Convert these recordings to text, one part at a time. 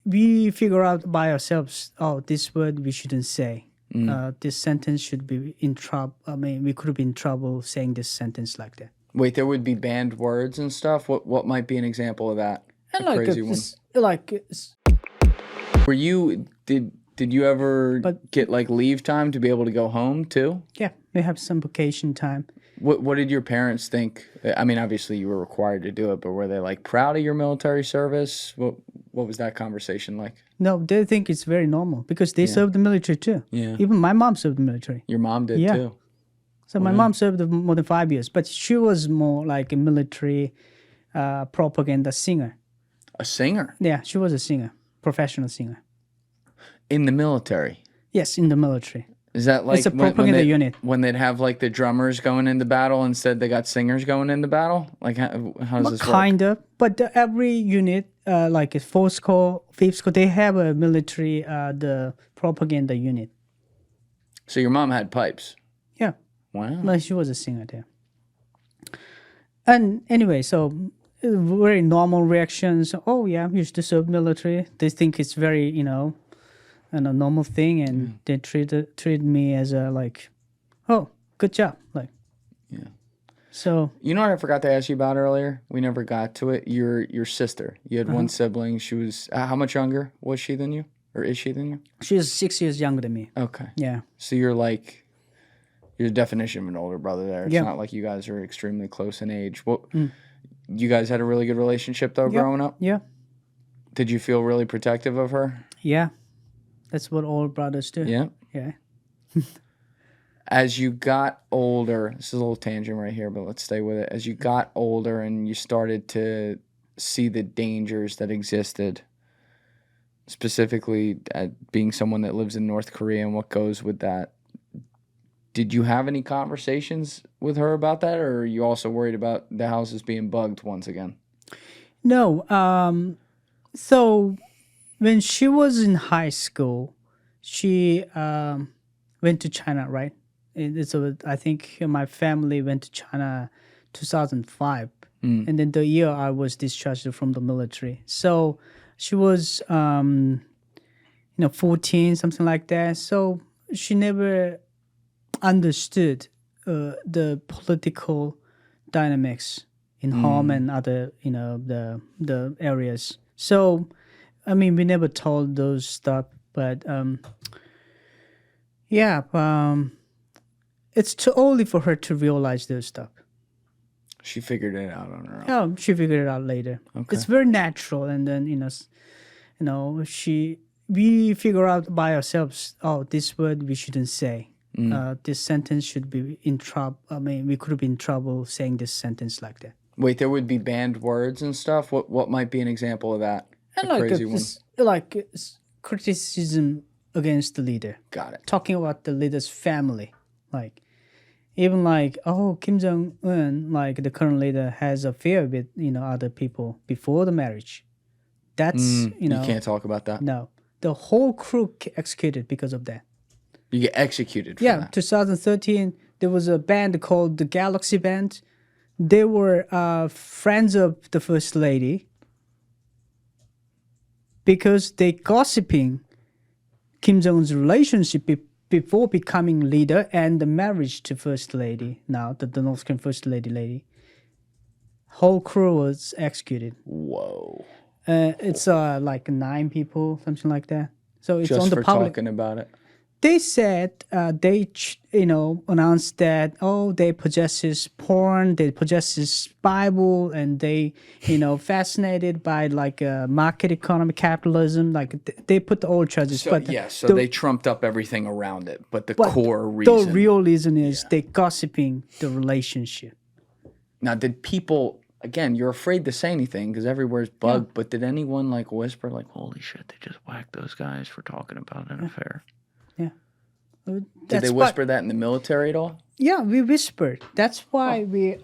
we figure out by ourselves, oh, this word we shouldn't say. This sentence should be in trouble. I mean, we could be in trouble saying this sentence like that. Wait, there would be banned words and stuff? What might be an example of that? And a crazy one. Were you, did you ever get like leave time to be able to go home too? Yeah, we have some vacation time. What did your parents think? I mean, obviously you were required to do it, but were they like proud of your military service? What was that conversation like? No, they think it's very normal because they served the military too. Yeah. Even my mom served the military. Your mom did too? So my mom served more than 5 years, but she was more like a military propaganda singer. A singer? Yeah, she was a singer, professional singer. In the military? Yes, in the military. Is that like it's a propaganda unit? When they'd have like the drummers going into battle, instead they got singers going into battle? Like how does this work? Kind of, but every unit, like a 4th Corps, 5th Corps, they have a military, the propaganda unit. So your mom had pipes? Yeah. Wow. No, she was a singer there. And anyway, so very normal reactions. Oh yeah, you used to serve military. They think it's very, a normal thing, and they treat me as a like, oh, good job, like. Yeah. So you know what I forgot to ask you about earlier? We never got to it. Your sister. You had one sibling. She was how much younger was she than you, or is she than you? She's 6 years younger than me. Okay. Yeah. So you're like, you're the definition of an older brother there. It's not like you guys are extremely close in age. What? You guys had a really good relationship though, growing up. Yeah. Did you feel really protective of her? Yeah. That's what all brothers do. Yeah. Yeah. As you got older, this is a little tangent right here, but let's stay with it. As you got older and you started to see the dangers that existed, specifically being someone that lives in North Korea and what goes with that, did you have any conversations with her about that, or are you also worried about the houses being bugged once again? No. So when she was in high school, she went to China, right? I think my family went to China 2005. And then the year I was discharged from the military. So she was, 14, something like that. So she never understood the political dynamics in home and other, the areas. So, I mean, we never told those stuff, but it's too early for her to realize those stuff. She figured it out on her own. Yeah, she figured it out later. Okay. It's very natural, and then we figure out by ourselves. Oh, this word we shouldn't say. This sentence should be in trouble. I mean, we could be in trouble saying this sentence like that. Wait, there would be banned words and stuff. What might be an example of that? And criticism against the leader. Got it. Talking about the leader's family, like. Even Kim Jong-un, like the current leader, has an affair with, other people before the marriage. That's, You can't talk about that? No. The whole crew executed because of that. You get executed for that? Yeah, 2013, there was a band called the Galaxy Band. They were friends of the First Lady because they gossiping Kim Jong-un's relationship before becoming leader and the marriage to First Lady, now the North Korean First Lady. Whole crew was executed. Whoa. It's like 9 people, something like that. So it's just on the for public. Talking about it. They said announced that they possess porn, they possess Bible, and they fascinated by like market economy, capitalism. Like they put all charges. So, but they trumped up everything around it, but the core reason. The real reason is they gossiping the relationship. Now, did people? Again, you're afraid to say anything because everywhere's bugged. But did anyone like whisper like, "Holy shit, they just whacked those guys for talking about an affair"? Yeah. Did they whisper that in the military at all? Yeah, we whispered. That's why we.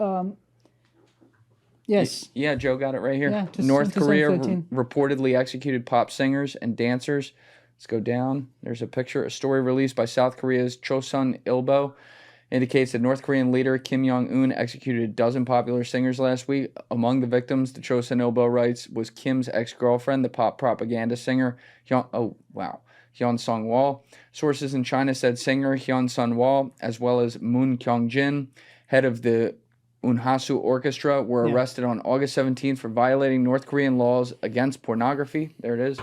Yes. Yeah, Joe got it right here. Yeah, North Korea reportedly executed pop singers and dancers. Let's go down. There's a picture. A story released by South Korea's Chosun Ilbo indicates that North Korean leader Kim Jong-un executed a dozen popular singers last week. Among the victims, the Chosun Ilbo writes, was Kim's ex-girlfriend, the pop propaganda singer Hyun-Seung Wall. Sources in China said singer Hyun-Seung Wall, as well as Moon Kyung-jin, head of the Unhasu Orchestra, were arrested on August 17th for violating North Korean laws against pornography. There it is.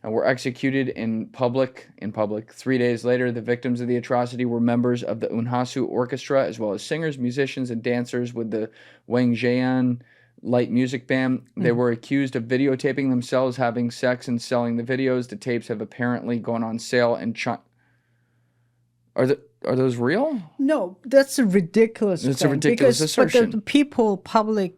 And were executed in public. 3 days later, the victims of the atrocity were members of the Unhasu Orchestra, as well as singers, musicians, and dancers with the Wangjian light music band. They were accused of videotaping themselves having sex and selling the videos. The tapes have apparently gone on sale in China. Are those real? No, that's a ridiculous It's claim a ridiculous assertion. But the people, public,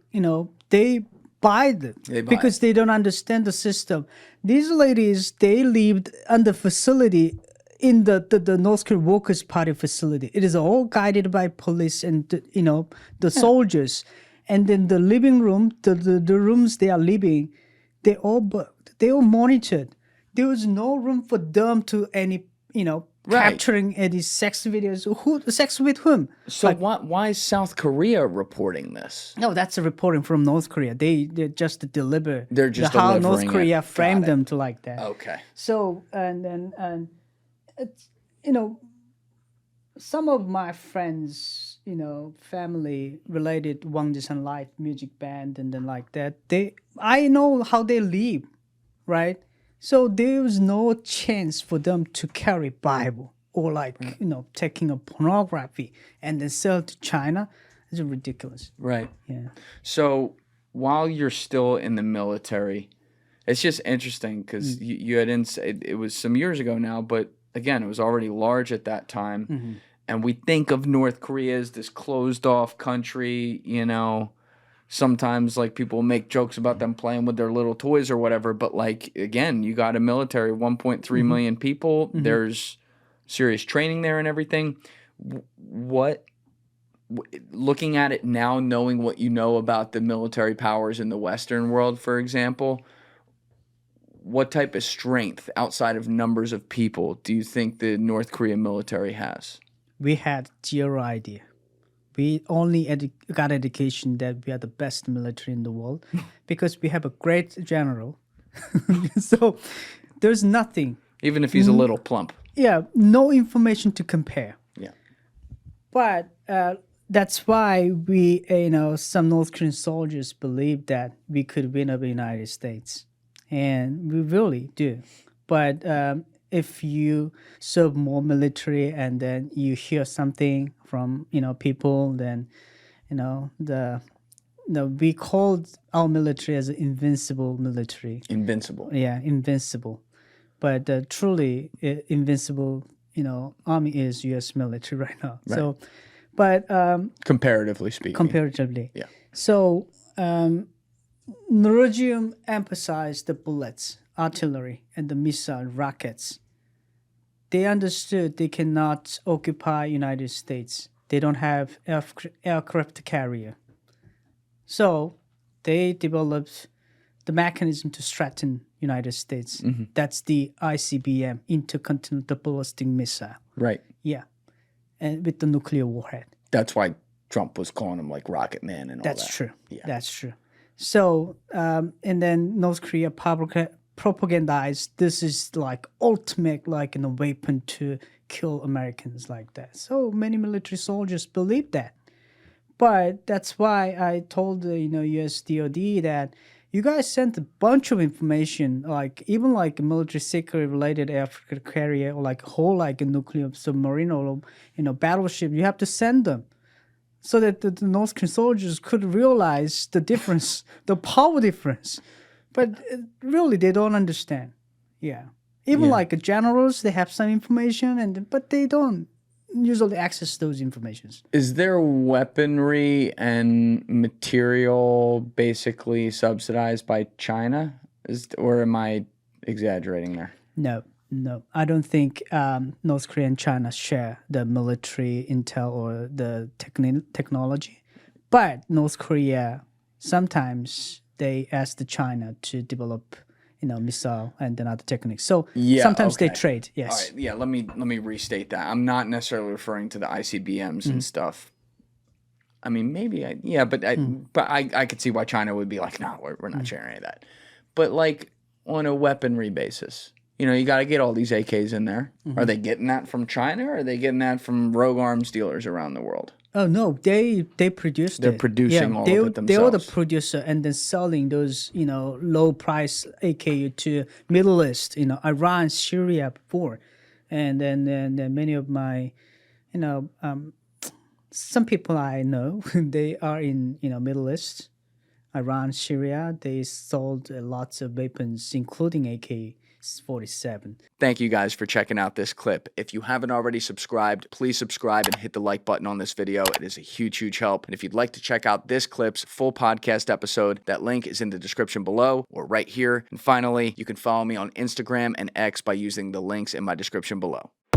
they buy them because they don't understand the system. These ladies, they lived under facility in the North Korean Workers' Party facility. It is all guided by police and the soldiers. And then the living room, the rooms they are living, they all monitored. There was no room for them to any capturing any sex videos. Sex with whom? So why is South Korea reporting this? No, that's a reporting from North Korea. They just deliver. They're just how North delivering Korea it. framed them to like that. Okay. So and it's some of my friends, family related Wang Jisan Light music band and then like that. I know how they live, right? So there was no chance for them to carry Bible or taking a pornography and then sell to China. It's ridiculous. Right. Yeah. So while you're still in the military, it's just interesting because you had it was some years ago now, but again, it was already large at that time. And we think of North Korea as this closed off country, Sometimes people make jokes about them playing with their little toys or whatever, but again, you got a military, 1.3 million people. There's serious training there and everything. Looking at it now, knowing what you know about the military powers in the Western world, for example, what type of strength outside of numbers of people do you think the North Korean military has? We had zero idea. We only got education that we are the best military in the world because we have a great general. So there's nothing. Even if he's a little plump. Yeah, no information to compare. Yeah. But that's why we, some North Korean soldiers believe that we could win over the United States. And we really do. But if you serve more military and then you hear something from people, then we called our military as an invincible military. Invincible. Yeah, invincible. But truly invincible, army is U.S. military right now. Right. So, but comparatively speaking. Comparatively. Yeah. So Norwegian emphasized the bullets, artillery, and the missile rockets. They understood they cannot occupy United States. They don't have aircraft carrier. So they developed the mechanism to threaten United States. That's the ICBM, Intercontinental Ballistic Missile. Right. Yeah. And with the nuclear warhead. That's why Trump was calling him Rocket Man and all that. That's true. Yeah. That's true. So, and then North Korea propagandized this is ultimate weapon to kill Americans like that. So many military soldiers believe that. But that's why I told the US DOD that you guys sent a bunch of information, even military secret related aircraft carrier or whole a nuclear submarine or battleship. You have to send them so that the North Korean soldiers could realize the difference, the power difference. But really, they don't understand. Yeah. Even generals, they have some information, but they don't usually access those informations. Is there weaponry and material basically subsidized by China? Or am I exaggerating there? No. I don't think North Korea and China share the military intel or the technology. But North Korea, sometimes they ask China to develop missile and then other techniques. So Yeah, sometimes they okay. trade. All Yes. right, yeah. Let me restate that. I'm not necessarily referring to the ICBMs and stuff. I mean, maybe I could see why China would be like, no, we're not sharing any of that. But like on a weaponry basis, you got to get all these AKs in there. Are they getting that from China, or are they getting that from rogue arms dealers around the world? Oh no, they produced They're it. producing all of it They are the themselves. producer and then selling those low price AKU to Middle East, Iran, Syria before, and then many of my, some people I know they are in Middle East, Iran, Syria. They sold lots of weapons, including AK-47. Thank you guys for checking out this clip. If you haven't already subscribed, please subscribe and hit the like button on this video. It is a huge, huge help. And if you'd like to check out this clip's full podcast episode, that link is in the description below or right here. And finally, you can follow me on Instagram and X by using the links in my description below.